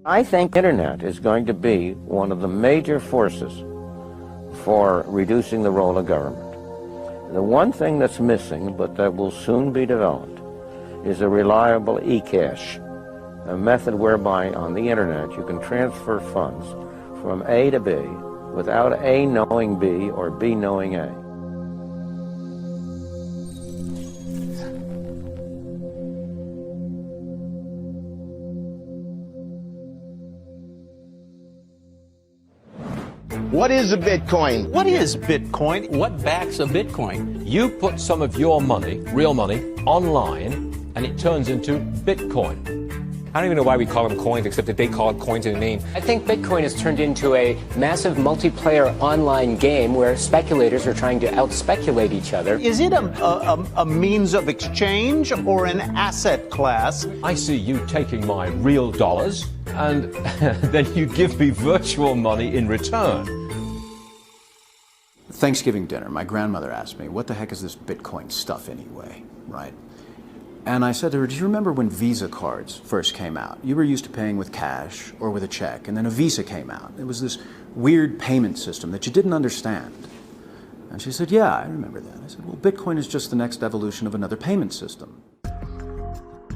I think internet is going to be one of the major forces for reducing the role of government. The one thing that's missing, but that will soon be developed, is a reliable e-cash, a method whereby on the internet you can transfer funds from A to B without A knowing B or B knowing A. What is a Bitcoin? What is Bitcoin? What backs a Bitcoin? You put some of your money, real money, online, and it turns into Bitcoin. I don't even know why we call them coins, except that they call it coins in the name. I think Bitcoin has turned into a massive multiplayer online game where speculators are trying to out-speculate each other. Is it a means of exchange or an asset class? I see you taking my real dollars, and then you give me virtual money in return. Thanksgiving dinner, my grandmother asked me, what the heck is this Bitcoin stuff anyway, right? And I said to her, do you remember when Visa cards first came out? You were used to paying with cash or with a check, and then a Visa came out. It was this weird payment system that you didn't understand. And she said, yeah, I remember that. I said, well, Bitcoin is just the next evolution of another payment system.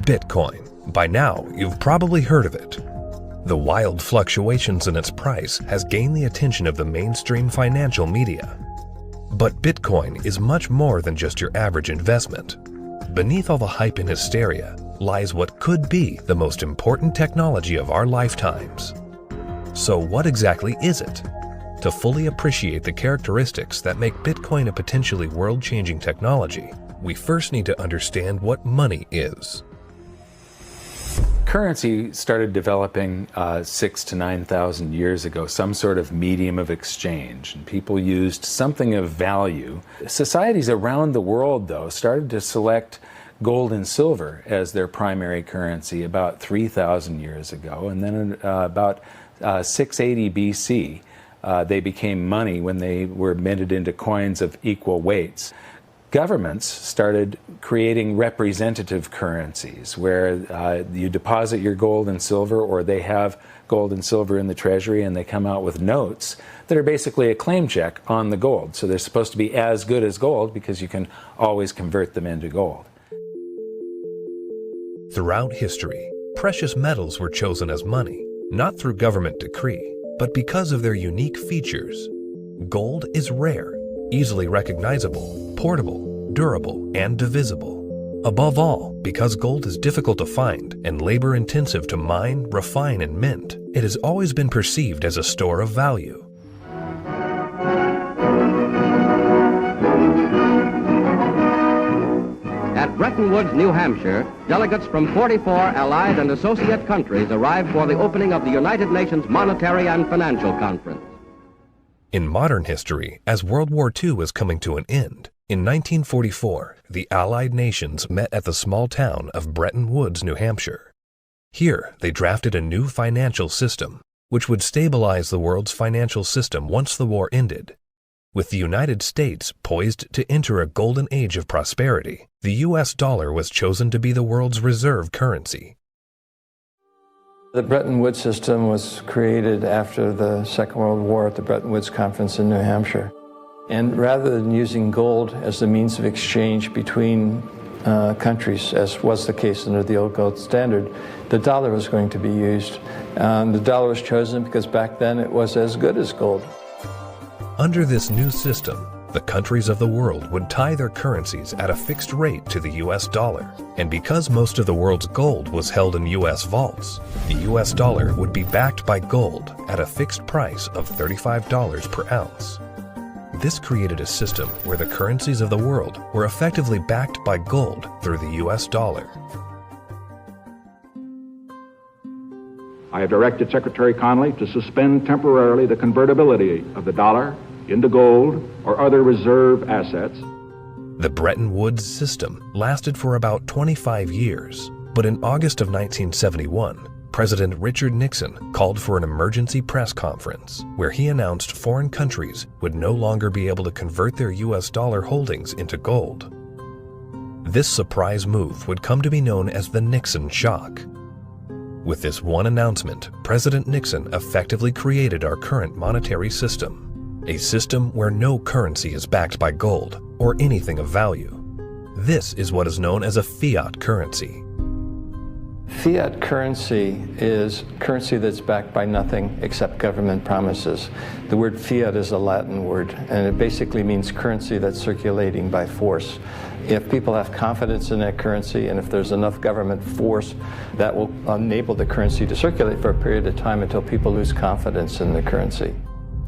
Bitcoin. By now, you've probably heard of it. The wild fluctuations in its price has gained the attention of the mainstream financial media. But Bitcoin is much more than just your average investment. Beneath all the hype and hysteria lies what could be the most important technology of our lifetimes. So what exactly is it? To fully appreciate the characteristics that make Bitcoin a potentially world-changing technology, we first need to understand what money is. Currency started developing 6,000 to 9,000 years ago, some sort of medium of exchange, and people used something of value. Societies around the world, though, started to select gold and silver as their primary currency about 3,000 years ago, and then about 680 BC, they became money when they were minted into coins of equal weights. Governments started creating representative currencies where you deposit your gold and silver, or they have gold and silver in the treasury and they come out with notes that are basically a claim check on the gold. So they're supposed to be as good as gold because you can always convert them into gold. Throughout history, precious metals were chosen as money, not through government decree, but because of their unique features. Gold is rare, easily recognizable, portable, durable, and divisible. Above all, because gold is difficult to find and labor-intensive to mine, refine, and mint, it has always been perceived as a store of value. At Bretton Woods, New Hampshire, delegates from 44 allied and associate countries arrived for the opening of the United Nations Monetary and Financial Conference. In modern history, as World War II was coming to an end, in 1944, the Allied nations met at the small town of Bretton Woods, New Hampshire. Here, they drafted a new financial system, which would stabilize the world's financial system once the war ended. With the United States poised to enter a golden age of prosperity, the U.S. dollar was chosen to be the world's reserve currency. The Bretton Woods system was created after the Second World War at the Bretton Woods Conference in New Hampshire. And rather than using gold as the means of exchange between countries, as was the case under the old gold standard, the dollar was going to be used. The dollar was chosen because back then it was as good as gold. Under this new system, the countries of the world would tie their currencies at a fixed rate to the U.S. dollar. And because most of the world's gold was held in U.S. vaults, the U.S. dollar would be backed by gold at a fixed price of $35 per ounce. This created a system where the currencies of the world were effectively backed by gold through the U.S. dollar. I have directed Secretary Connally to suspend temporarily the convertibility of the dollar into gold or other reserve assets. The Bretton Woods system lasted for about 25 years, but in August of 1971, President Richard Nixon called for an emergency press conference where he announced foreign countries would no longer be able to convert their U.S. dollar holdings into gold. This surprise move would come to be known as the Nixon shock. With this one announcement, President Nixon effectively created our current monetary system, a system where no currency is backed by gold or anything of value. This is what is known as a fiat currency. Fiat currency is currency that's backed by nothing except government promises. The word fiat is a Latin word, and it basically means currency that's circulating by force. If people have confidence in that currency, and if there's enough government force, that will enable the currency to circulate for a period of time until people lose confidence in the currency.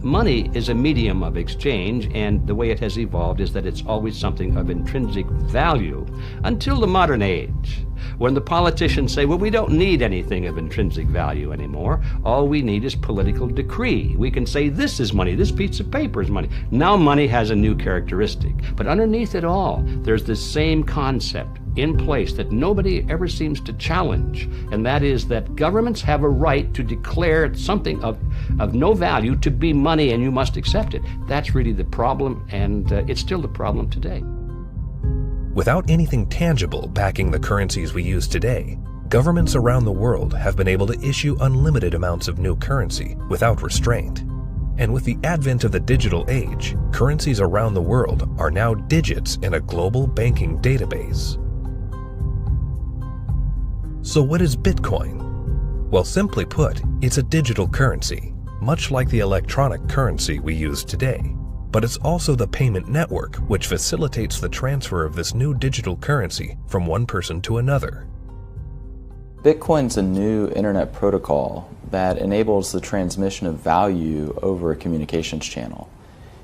Money is a medium of exchange, and the way it has evolved is that it's always something of intrinsic value until the modern age, when the politicians say, well, we don't need anything of intrinsic value anymore. All we need is political decree. We can say this is money, this piece of paper is money. Now money has a new characteristic. But underneath it all, there's this same concept in place that nobody ever seems to challenge, and that is that governments have a right to declare something of no value to be money, and you must accept it. That's really the problem, and it's still the problem today. Without anything tangible backing the currencies we use today, governments around the world have been able to issue unlimited amounts of new currency without restraint. And with the advent of the digital age, currencies around the world are now digits in a global banking database. So what is Bitcoin? Well, simply put, it's a digital currency, much like the electronic currency we use today. But it's also the payment network which facilitates the transfer of this new digital currency from one person to another. Bitcoin's a new internet protocol that enables the transmission of value over a communications channel.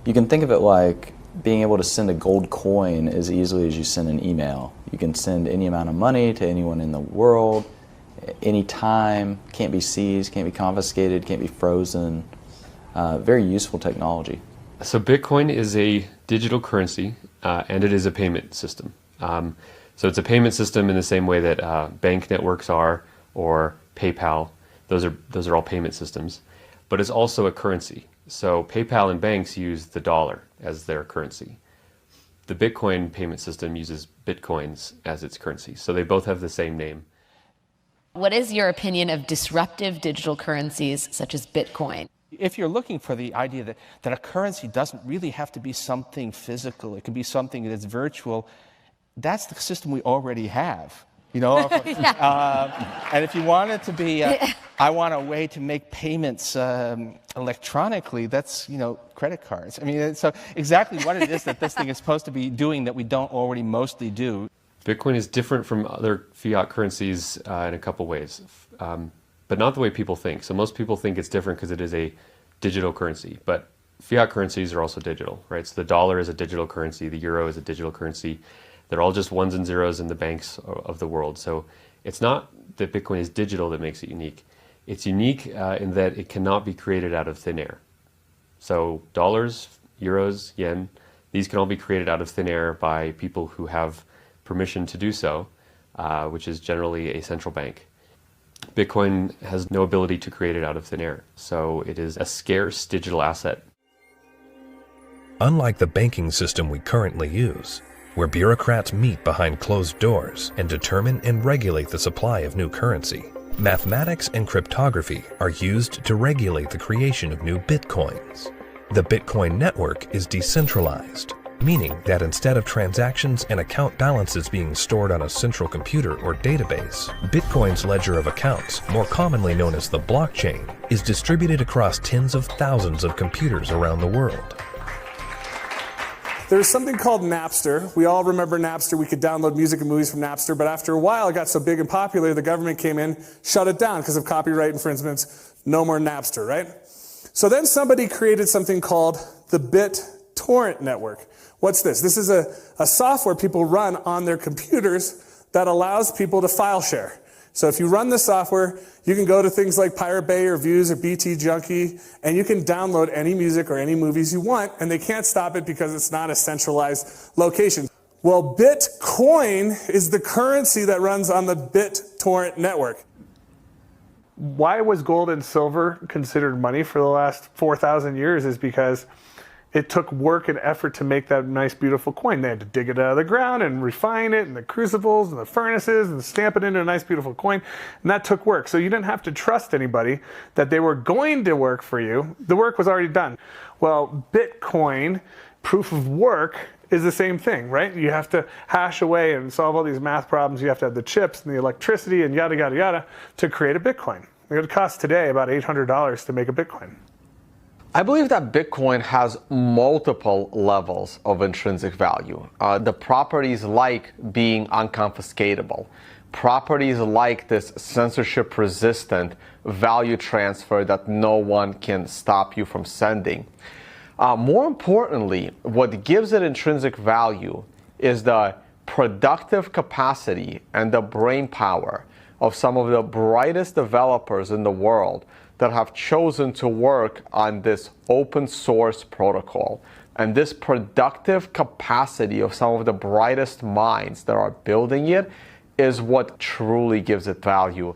You can think of it like being able to send a gold coin as easily as you send an email. You can send any amount of money to anyone in the world, anytime, can't be seized, can't be confiscated, can't be frozen. Very useful technology. So Bitcoin is a digital currency, and it is a payment system. So it's a payment system in the same way that bank networks are, or PayPal. Those are all payment systems. But it's also a currency. So PayPal and banks use the dollar as their currency. The Bitcoin payment system uses Bitcoins as its currency. So they both have the same name. What is your opinion of disruptive digital currencies such as Bitcoin? If you're looking for the idea that a currency doesn't really have to be something physical, it can be something that's virtual, that's the system we already have. You know, and if you want it to be, I want a way to make payments electronically, that's, credit cards. I mean, so exactly what it is that this thing is supposed to be doing that we don't already mostly do. Bitcoin is different from other fiat currencies in a couple ways, but not the way people think. So most people think it's different because it is a digital currency, but fiat currencies are also digital, right? So the dollar is a digital currency, the euro is a digital currency. They're all just ones and zeros in the banks of the world. So it's not that Bitcoin is digital that makes it unique. It's unique in that it cannot be created out of thin air. So dollars, euros, yen, these can all be created out of thin air by people who have permission to do so, which is generally a central bank. Bitcoin has no ability to create it out of thin air. So it is a scarce digital asset. Unlike the banking system we currently use, where bureaucrats meet behind closed doors and determine and regulate the supply of new currency, mathematics and cryptography are used to regulate the creation of new bitcoins. The Bitcoin network is decentralized, meaning that instead of transactions and account balances being stored on a central computer or database, Bitcoin's ledger of accounts, more commonly known as the blockchain, is distributed across tens of thousands of computers around the world. There's something called Napster. We all remember Napster. We could download music and movies from Napster, but after a while it got so big and popular, the government came in, shut it down because of copyright infringements. No more Napster, right? So then somebody created something called the BitTorrent network. What's this? This is a software people run on their computers that allows people to file share. So if you run the software, you can go to things like Pirate Bay or Views or BT Junkie, and you can download any music or any movies you want, and they can't stop it because it's not a centralized location. Well, Bitcoin is the currency that runs on the BitTorrent network. Why was gold and silver considered money for the last 4,000 years is because It took work and effort to make that nice, beautiful coin. They had to dig it out of the ground and refine it, and the crucibles and the furnaces, and stamp it into a nice, beautiful coin. And that took work. So you didn't have to trust anybody that they were going to work for you. The work was already done. Well, Bitcoin, proof of work, is the same thing, right? You have to hash away and solve all these math problems. You have to have the chips and the electricity and yada, yada, yada to create a Bitcoin. It would cost today about $800 to make a Bitcoin. I believe that Bitcoin has multiple levels of intrinsic value. The properties like being unconfiscatable, properties like this censorship-resistant value transfer that no one can stop you from sending. More importantly, what gives it intrinsic value is the productive capacity and the brain power of some of the brightest developers in the world that have chosen to work on this open source protocol. And this productive capacity of some of the brightest minds that are building it is what truly gives it value.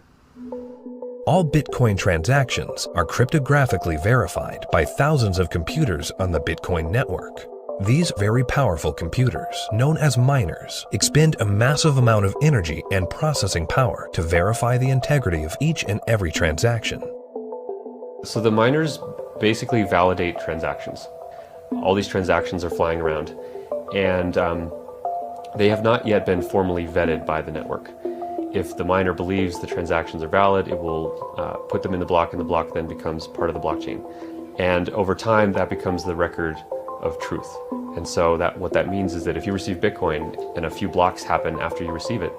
All Bitcoin transactions are cryptographically verified by thousands of computers on the Bitcoin network. These very powerful computers, known as miners, expend a massive amount of energy and processing power to verify the integrity of each and every transaction. So the miners basically validate transactions. All these transactions are flying around, and they have not yet been formally vetted by the network. If the miner believes the transactions are valid, it will put them in the block, and the block then becomes part of the blockchain. And over time, that becomes the record of truth. And so what that means is that if you receive Bitcoin and a few blocks happen after you receive it,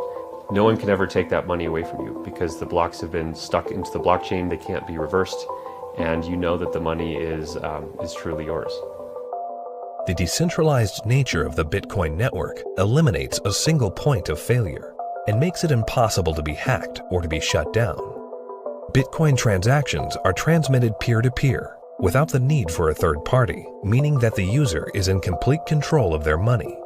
no one can ever take that money away from you because the blocks have been stuck into the blockchain, they can't be reversed, and you know that the money is truly yours. The decentralized nature of the Bitcoin network eliminates a single point of failure and makes it impossible to be hacked or to be shut down. Bitcoin transactions are transmitted peer-to-peer without the need for a third party, meaning that the user is in complete control of their money.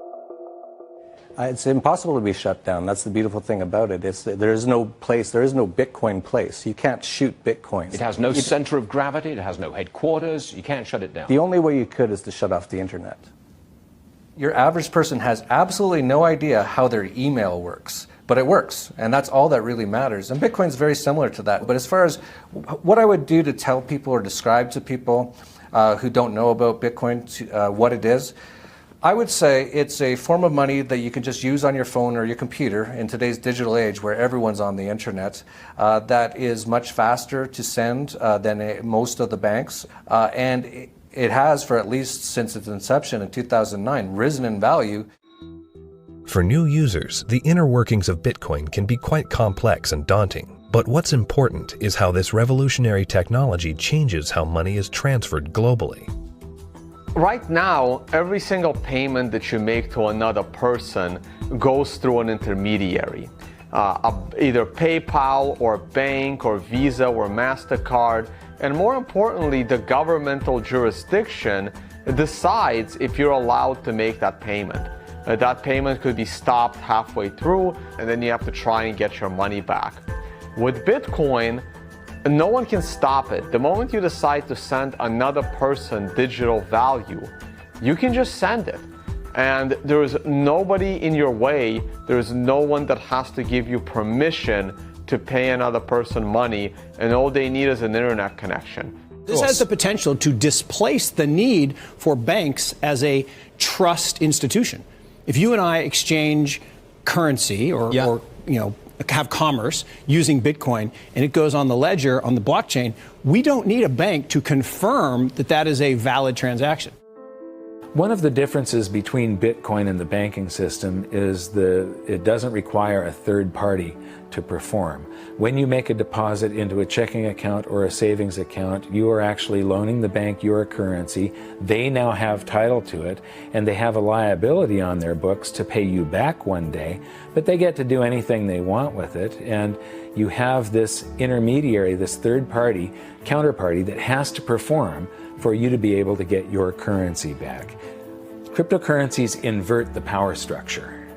It's impossible to be shut down. That's the beautiful thing about it. There is no Bitcoin place. You can't shoot Bitcoins. It has no center of gravity. It has no headquarters. You can't shut it down. The only way you could is to shut off the internet. Your average person has absolutely no idea how their email works, but it works, and that's all that really matters. And Bitcoin's very similar to that. But as far as what I would do to tell people or describe to people who don't know about Bitcoin what it is, I would say it's a form of money that you can just use on your phone or your computer in today's digital age where everyone's on the internet, that is much faster to send than most of the banks. And it has, for at least since its inception in 2009, risen in value. For new users, the inner workings of Bitcoin can be quite complex and daunting. But what's important is how this revolutionary technology changes how money is transferred globally. Right now, every single payment that you make to another person goes through an intermediary. Either PayPal or bank or Visa or MasterCard. And more importantly, the governmental jurisdiction decides if you're allowed to make that payment. That payment could be stopped halfway through, and then you have to try and get your money back. With Bitcoin, no one can stop it. The moment you decide to send another person digital value, you can just send it. And there is nobody in your way. There is no one that has to give you permission to pay another person money, and all they need is an internet connection. This has the potential to displace the need for banks as a trust institution. If you and I exchange currency or have commerce using Bitcoin and it goes on the ledger, on the blockchain, we don't need a bank to confirm that that is a valid transaction. One of the differences between Bitcoin and the banking system is it doesn't require a third party to perform. When you make a deposit into a checking account or a savings account, you are actually loaning the bank your currency. They now have title to it, and they have a liability on their books to pay you back one day, but they get to do anything they want with it, and you have this intermediary, this third party, counterparty that has to perform for you to be able to get your currency back. Cryptocurrencies invert the power structure.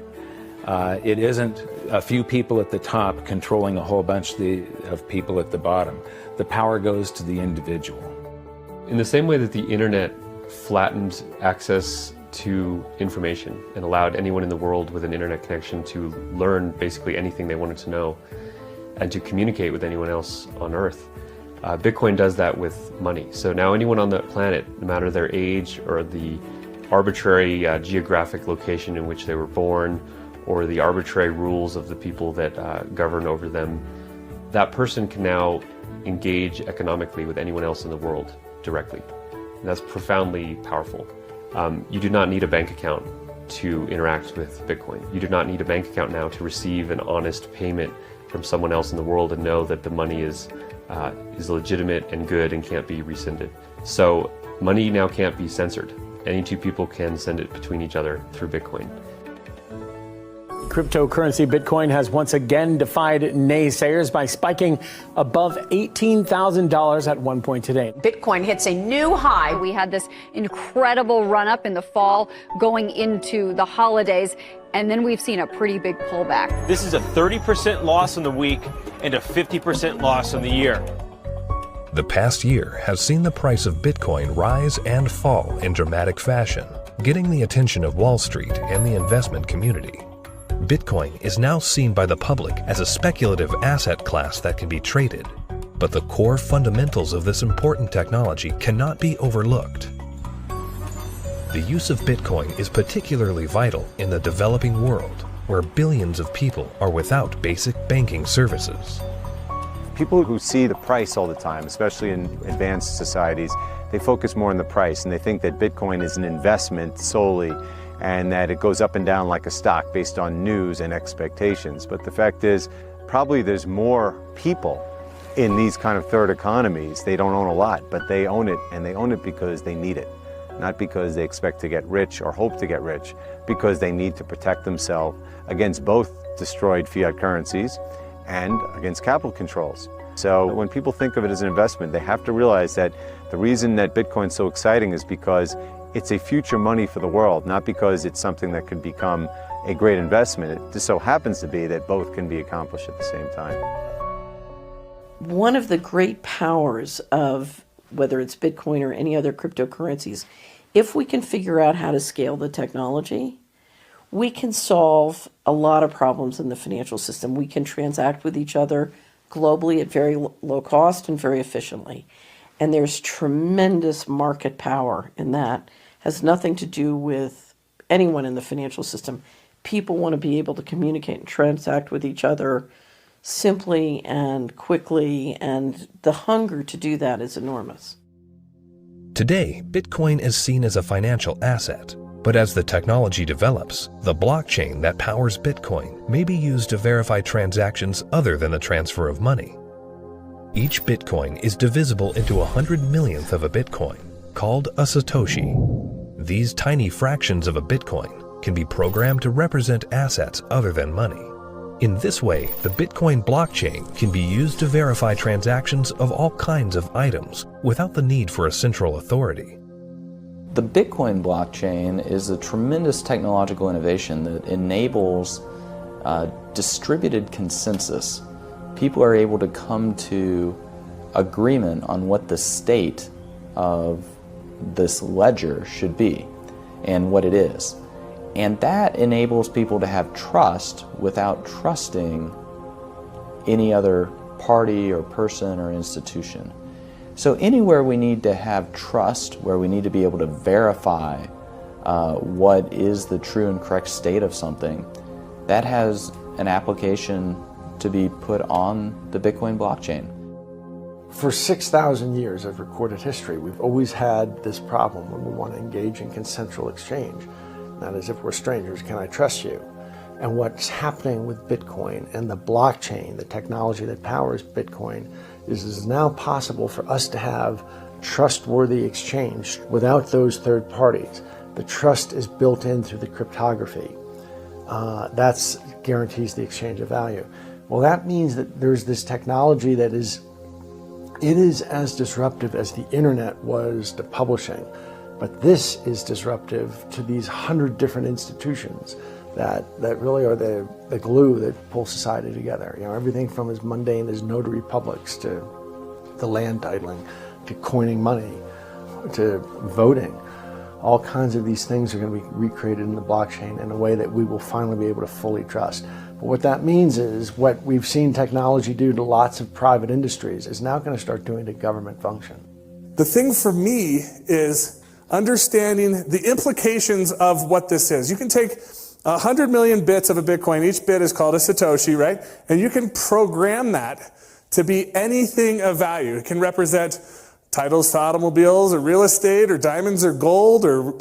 It isn't a few people at the top controlling a whole bunch of people at the bottom. The power goes to the individual. In the same way that the internet flattened access to information and allowed anyone in the world with an internet connection to learn basically anything they wanted to know and to communicate with anyone else on Earth. Bitcoin does that with money. So now anyone on the planet, no matter their age or the arbitrary geographic location in which they were born or the arbitrary rules of the people that govern over them, that person can now engage economically with anyone else in the world directly. And that's profoundly powerful. You do not need a bank account to interact with Bitcoin. You do not need a bank account now to receive an honest payment from someone else in the world and know that the money is legitimate and good and can't be rescinded. So money now can't be censored. Any two people can send it between each other through Bitcoin. Cryptocurrency Bitcoin has once again defied naysayers by spiking above $18,000 at one point today. Bitcoin hits a new high. We had this incredible run up in the fall going into the holidays, and then we've seen a pretty big pullback. This is a 30% loss in the week and a 50% loss in the year. The past year has seen the price of Bitcoin rise and fall in dramatic fashion, getting the attention of Wall Street and the investment community. Bitcoin is now seen by the public as a speculative asset class that can be traded, but the core fundamentals of this important technology cannot be overlooked. The use of Bitcoin is particularly vital in the developing world, where billions of people are without basic banking services. People who see the price all the time, especially in advanced societies, they focus more on the price and they think that Bitcoin is an investment solely and that it goes up and down like a stock based on news and expectations. But the fact is, probably there's more people in these kind of third economies. They don't own a lot, but they own it, and they own it because they need it. Not because they expect to get rich or hope to get rich, because they need to protect themselves against both destroyed fiat currencies and against capital controls. So when people think of it as an investment, they have to realize that the reason that Bitcoin's so exciting is because it's a future money for the world, not because it's something that could become a great investment. It just so happens to be that both can be accomplished at the same time. One of the great powers of whether it's Bitcoin or any other cryptocurrencies, if we can figure out how to scale the technology, we can solve a lot of problems in the financial system. We can transact with each other globally at very low cost and very efficiently. And there's tremendous market power in that. Has nothing to do with anyone in the financial system. People want to be able to communicate and transact with each other simply and quickly, and the hunger to do that is enormous. Today, Bitcoin is seen as a financial asset, but as the technology develops, the blockchain that powers Bitcoin may be used to verify transactions other than the transfer of money. Each Bitcoin is divisible into 100 millionth of a Bitcoin, called a Satoshi. These tiny fractions of a Bitcoin can be programmed to represent assets other than money. In this way, the Bitcoin blockchain can be used to verify transactions of all kinds of items without the need for a central authority. The Bitcoin blockchain is a tremendous technological innovation that enables distributed consensus. People are able to come to agreement on what the state of this ledger should be and what it is. And that enables people to have trust without trusting any other party or person or institution. So anywhere we need to have trust, where we need to be able to verify what is the true and correct state of something, that has an application to be put on the Bitcoin blockchain. For 6,000 years of recorded history, we've always had this problem when we want to engage in consensual exchange. That is, if we're strangers, can I trust you? And what's happening with Bitcoin and the blockchain, the technology that powers Bitcoin, is it's now possible for us to have trustworthy exchange without those third parties. The trust is built in through the cryptography. That guarantees the exchange of value. Well, that means that there's this technology that is as disruptive as the internet was to publishing. But this is disruptive to these 100 different institutions that really are the glue that pulls society together. You know, everything from as mundane as notary publics to the land titling, to coining money, to voting. all kinds of these things are going to be recreated in the blockchain in a way that we will finally be able to fully trust. But what that means is what we've seen technology do to lots of private industries is now going to start doing to government function. The thing for me is understanding the implications of what this is. You can take 100 million bits of a Bitcoin. Each bit is called a Satoshi, right? And you can program that to be anything of value. It can represent titles to automobiles or real estate or diamonds or gold or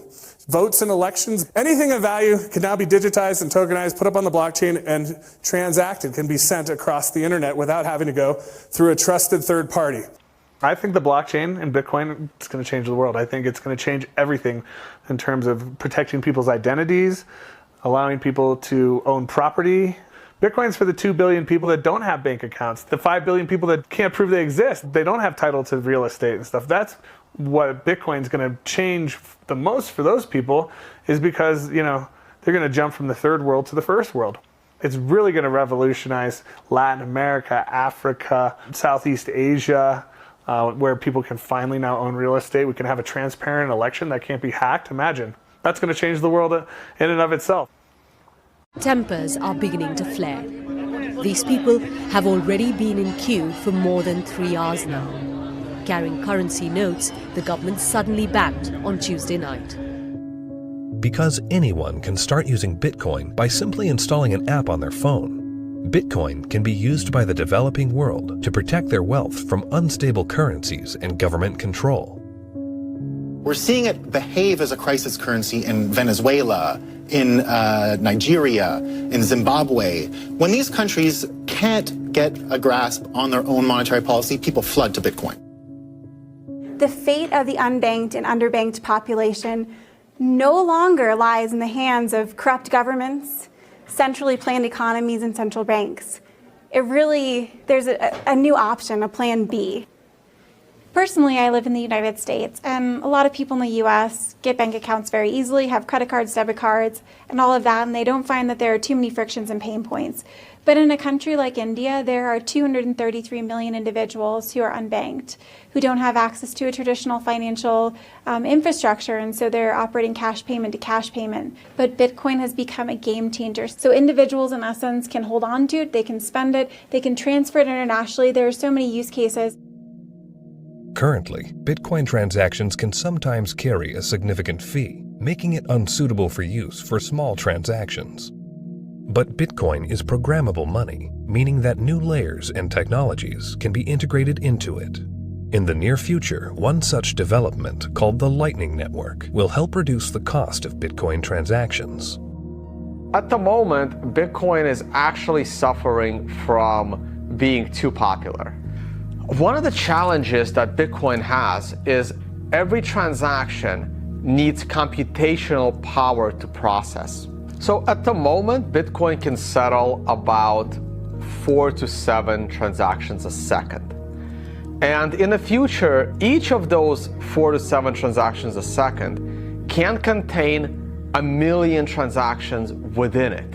votes in elections. Anything of value can now be digitized and tokenized, put up on the blockchain, and transacted, can be sent across the internet without having to go through a trusted third party. I think the blockchain and Bitcoin is going to change the world. I think it's going to change everything in terms of protecting people's identities, allowing people to own property. Bitcoin's for the 2 billion people that don't have bank accounts, the 5 billion people that can't prove they exist. They don't have title to real estate and stuff. That's what Bitcoin's going to change the most for those people, is because, you know, they're going to jump from the third world to the first world. It's really going to revolutionize Latin America, Africa, Southeast Asia, where people can finally now own real estate. We can have a transparent election that can't be hacked. Imagine. That's going to change the world in and of itself. Tempers are beginning to flare. These people have already been in queue for more than 3 hours now. Carrying currency notes, the government suddenly banned on Tuesday night. Because anyone can start using Bitcoin by simply installing an app on their phone, Bitcoin can be used by the developing world to protect their wealth from unstable currencies and government control. We're seeing it behave as a crisis currency in Venezuela, in Nigeria, in Zimbabwe. When these countries can't get a grasp on their own monetary policy, people flood to Bitcoin. The fate of the unbanked and underbanked population no longer lies in the hands of corrupt governments, centrally planned economies, and central banks. There's a new option, a plan B. Personally, I live in the United States, and a lot of people in the U.S. get bank accounts very easily, have credit cards, debit cards, and all of that, and they don't find that there are too many frictions and pain points. But in a country like India, there are 233 million individuals who are unbanked, who don't have access to a traditional financial infrastructure, and so they're operating cash payment to cash payment. But Bitcoin has become a game changer. So individuals, in essence, can hold on to it, they can spend it, they can transfer it internationally. There are so many use cases. Currently, Bitcoin transactions can sometimes carry a significant fee, making it unsuitable for use for small transactions. But Bitcoin is programmable money, meaning that new layers and technologies can be integrated into it. In the near future, one such development, called the Lightning Network, will help reduce the cost of Bitcoin transactions. At the moment, Bitcoin is actually suffering from being too popular. One of the challenges that Bitcoin has is every transaction needs computational power to process. So at the moment, Bitcoin can settle about 4 to 7 transactions a second. And in the future, each of those 4 to 7 transactions a second can contain 1 million transactions within it.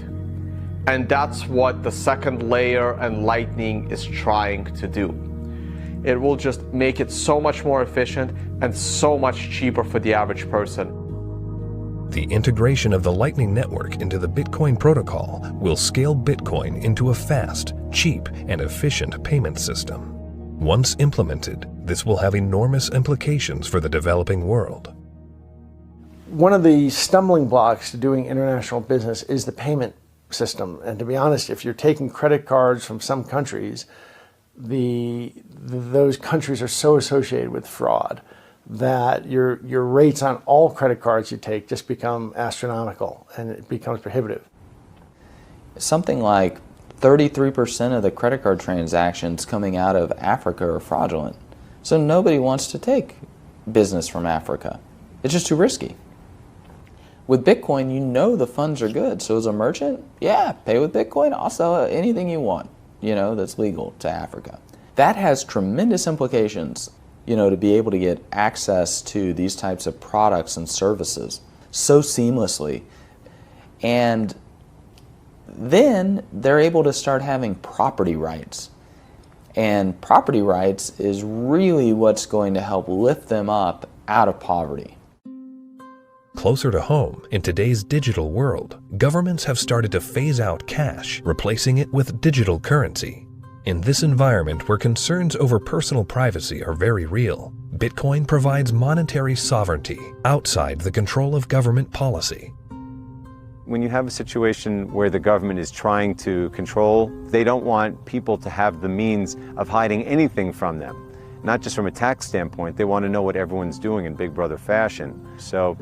And that's what the second layer and Lightning is trying to do. It will just make it so much more efficient and so much cheaper for the average person. The integration of the Lightning Network into the Bitcoin protocol will scale Bitcoin into a fast, cheap, and efficient payment system. Once implemented, this will have enormous implications for the developing world. One of the stumbling blocks to doing international business is the payment system. And to be honest, if you're taking credit cards from some countries, those countries are so associated with fraud that your rates on all credit cards you take just become astronomical, and it becomes prohibitive. Something like 33% of the credit card transactions coming out of Africa are fraudulent. So nobody wants to take business from Africa. It's just too risky. With Bitcoin, you know the funds are good. So as a merchant, yeah, pay with Bitcoin. I'll sell anything you want, that's legal to Africa. That has tremendous implications, to be able to get access to these types of products and services so seamlessly. And then they're able to start having property rights. And property rights is really what's going to help lift them up out of poverty. Closer to home, in today's digital world, governments have started to phase out cash, replacing it with digital currency. In this environment where concerns over personal privacy are very real, Bitcoin provides monetary sovereignty outside the control of government policy. When you have a situation where the government is trying to control, they don't want people to have the means of hiding anything from them. Not just from a tax standpoint, they want to know what everyone's doing in Big Brother fashion. So,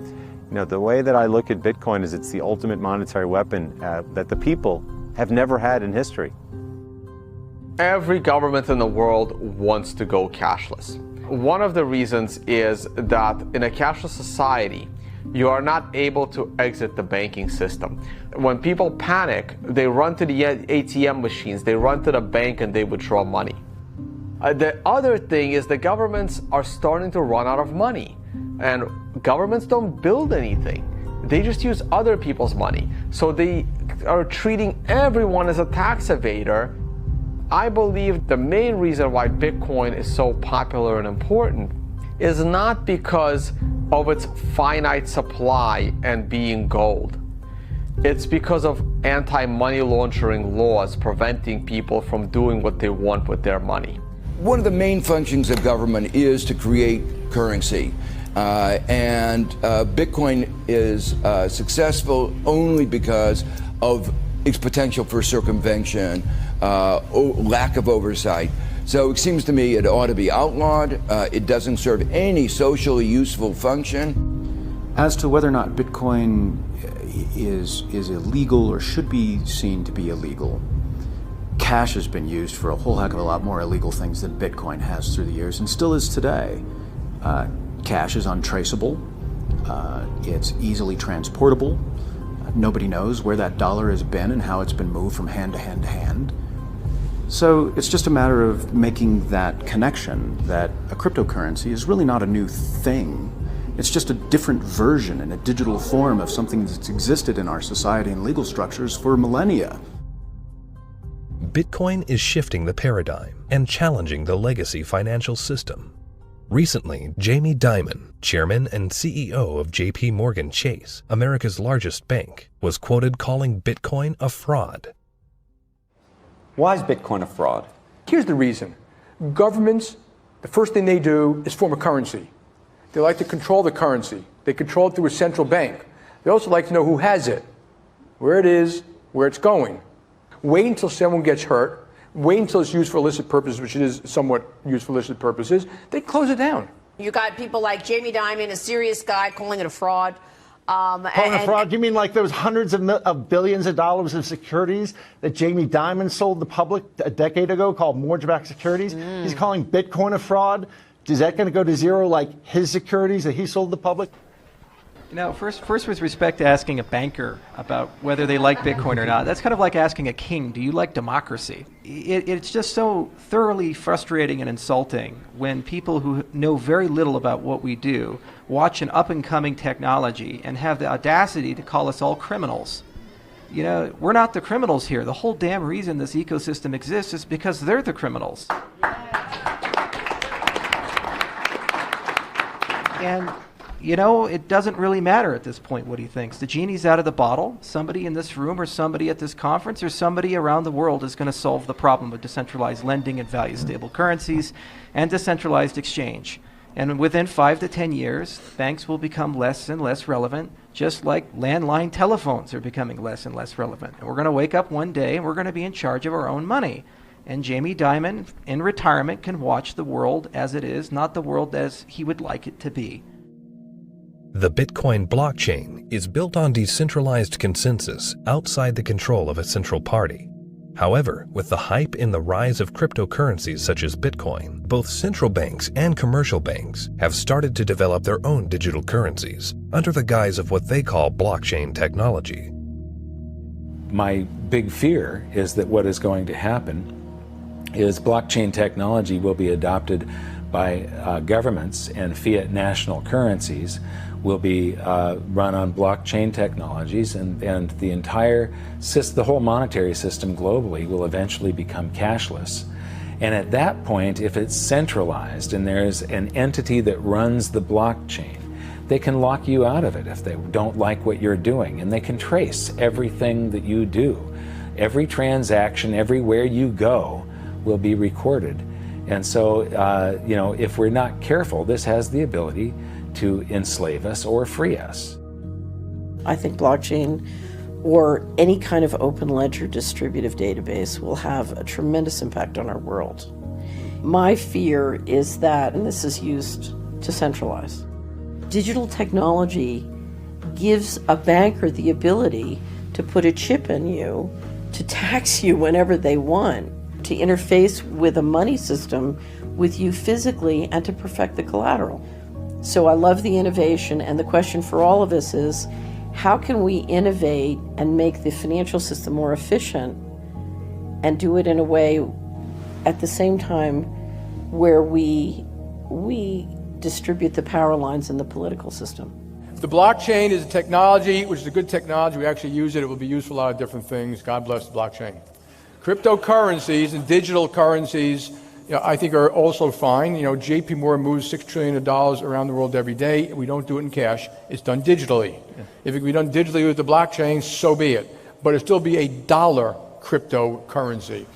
the way that I look at Bitcoin is it's the ultimate monetary weapon that the people have never had in history. Every government in the world wants to go cashless. One of the reasons is that in a cashless society, you are not able to exit the banking system. When people panic, they run to the ATM machines, they run to the bank and they withdraw money. The other thing is the governments are starting to run out of money. And governments don't build anything. They just use other people's money. So they are treating everyone as a tax evader. I believe the main reason why Bitcoin is so popular and important is not because of its finite supply and being gold. It's because of anti-money laundering laws preventing people from doing what they want with their money. One of the main functions of government is to create currency. Bitcoin is successful only because of its potential for circumvention, lack of oversight. So it seems to me it ought to be outlawed. It doesn't serve any socially useful function. As to whether or not Bitcoin is illegal or should be seen to be illegal, cash has been used for a whole heck of a lot more illegal things than Bitcoin has through the years and still is today. Cash is untraceable. It's easily transportable. Nobody knows where that dollar has been and how it's been moved from hand to hand to hand. So it's just a matter of making that connection that a cryptocurrency is really not a new thing. It's just a different version in a digital form of something that's existed in our society and legal structures for millennia. Bitcoin is shifting the paradigm and challenging the legacy financial system. Recently, Jamie Dimon, chairman and CEO of JP Morgan Chase, America's largest bank, was quoted calling Bitcoin a fraud. Why is Bitcoin a fraud? Here's the reason. Governments, the first thing they do is form a currency. They like to control the currency. They control it through a central bank. They also like to know who has it, where it is, where it's going. Wait until someone gets hurt. Wait until it's used for illicit purposes, which it is somewhat used for illicit purposes. They close it down. You got people like Jamie Dimon, a serious guy, calling it a fraud. Calling it a fraud? You mean like there was hundreds of billions of dollars of securities that Jamie Dimon sold the public a decade ago called mortgage-backed securities? He's calling Bitcoin a fraud? Is that going to go to zero like his securities that he sold the public? First with respect to asking a banker about whether they like Bitcoin or not, that's kind of like asking a king, do you like democracy? It's just so thoroughly frustrating and insulting when people who know very little about what we do watch an up-and-coming technology and have the audacity to call us all criminals. We're not the criminals here. The whole damn reason this ecosystem exists is because they're the criminals. And it doesn't really matter at this point what he thinks. The genie's out of the bottle. Somebody in this room or somebody at this conference or somebody around the world is going to solve the problem of decentralized lending and value-stable currencies and decentralized exchange. And within 5 to 10 years, banks will become less and less relevant, just like landline telephones are becoming less and less relevant. And we're going to wake up one day and we're going to be in charge of our own money. And Jamie Dimon, in retirement, can watch the world as it is, not the world as he would like it to be. The Bitcoin blockchain is built on decentralized consensus outside the control of a central party. However, with the hype in the rise of cryptocurrencies such as Bitcoin, both central banks and commercial banks have started to develop their own digital currencies under the guise of what they call blockchain technology. My big fear is that what is going to happen is blockchain technology will be adopted by governments, and fiat national currencies will be run on blockchain technologies, and the whole monetary system globally will eventually become cashless. And at that point, if it's centralized and there's an entity that runs the blockchain, they can lock you out of it if they don't like what you're doing, and they can trace everything that you do. Every transaction, everywhere you go, will be recorded. And so, you know, if we're not careful, this has the ability to enslave us or free us. I think blockchain or any kind of open ledger distributive database will have a tremendous impact on our world. My fear is that, and this is used to centralize, digital technology gives a banker the ability to put a chip in you, to tax you whenever they want, to interface with a money system with you physically, and to perfect the collateral. So I love the innovation, and the question for all of us is, how can we innovate and make the financial system more efficient and do it in a way at the same time where we distribute the power lines in the political system? The blockchain is a technology, which is a good technology. We actually use it. It will be used for a lot of different things. God bless the blockchain. Cryptocurrencies and digital currencies, I think are also fine. JP Morgan moves $6 trillion around the world every day. We don't do it in cash. It's done digitally. Yeah. If it can be done digitally with the blockchain, so be it. But it'll still be a dollar cryptocurrency.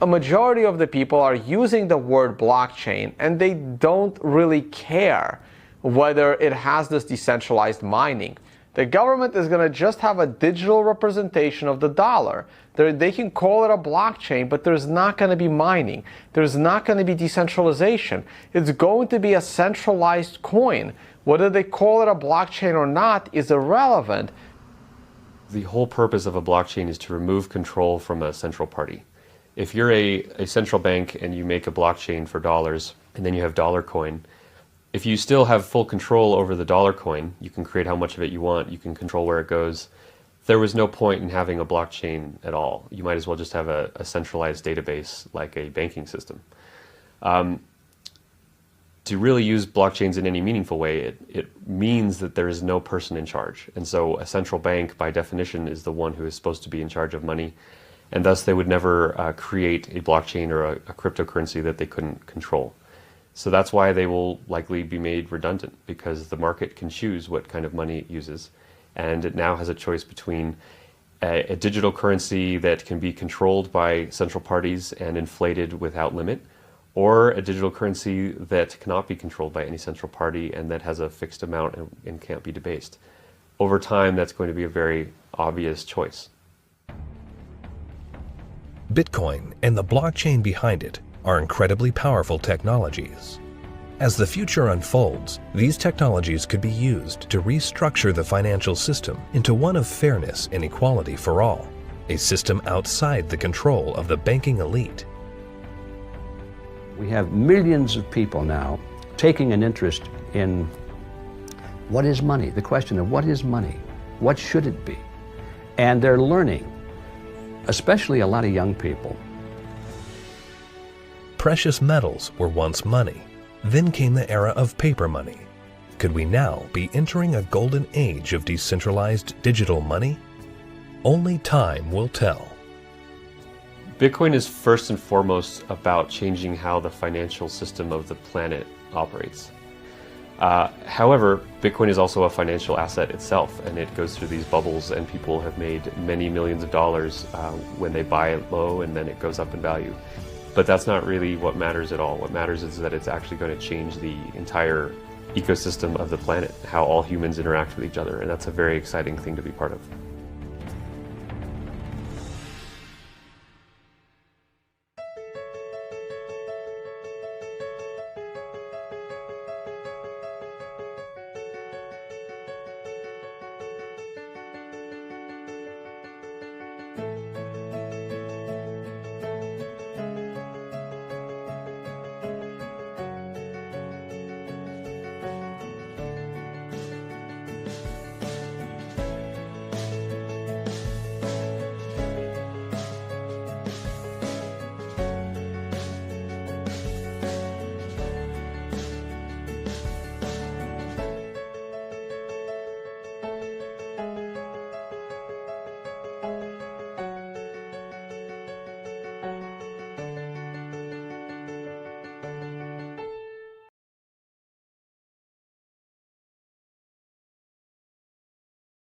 A majority of the people are using the word blockchain, and they don't really care whether it has this decentralized mining. The government is going to just have a digital representation of the dollar. They can call it a blockchain, but there's not going to be mining. There's not going to be decentralization. It's going to be a centralized coin. Whether they call it a blockchain or not is irrelevant. The whole purpose of a blockchain is to remove control from a central party. If you're a central bank and you make a blockchain for dollars, and then you have dollar coin, if you still have full control over the dollar coin, you can create how much of it you want, you can control where it goes. There was no point in having a blockchain at all. You might as well just have a centralized database like a banking system. To really use blockchains in any meaningful way, it means that there is no person in charge. And so a central bank, by definition, is the one who is supposed to be in charge of money. And thus they would never create a blockchain or a cryptocurrency that they couldn't control. So that's why they will likely be made redundant, because the market can choose what kind of money it uses. And it now has a choice between a digital currency that can be controlled by central parties and inflated without limit, or a digital currency that cannot be controlled by any central party and that has a fixed amount and can't be debased. Over time, that's going to be a very obvious choice. Bitcoin and the blockchain behind it are incredibly powerful technologies. As the future unfolds, these technologies could be used to restructure the financial system into one of fairness and equality for all, a system outside the control of the banking elite. We have millions of people now taking an interest in what is money, the question of what is money, what should it be? And they're learning, especially a lot of young people. Precious metals were once money. Then came the era of paper money. Could we now be entering a golden age of decentralized digital money? Only time will tell. Bitcoin is first and foremost about changing how the financial system of the planet operates. However, Bitcoin is also a financial asset itself, and it goes through these bubbles, and people have made many millions of dollars when they buy it low, and then it goes up in value. But that's not really what matters at all. What matters is that it's actually going to change the entire ecosystem of the planet, how all humans interact with each other, and that's a very exciting thing to be part of.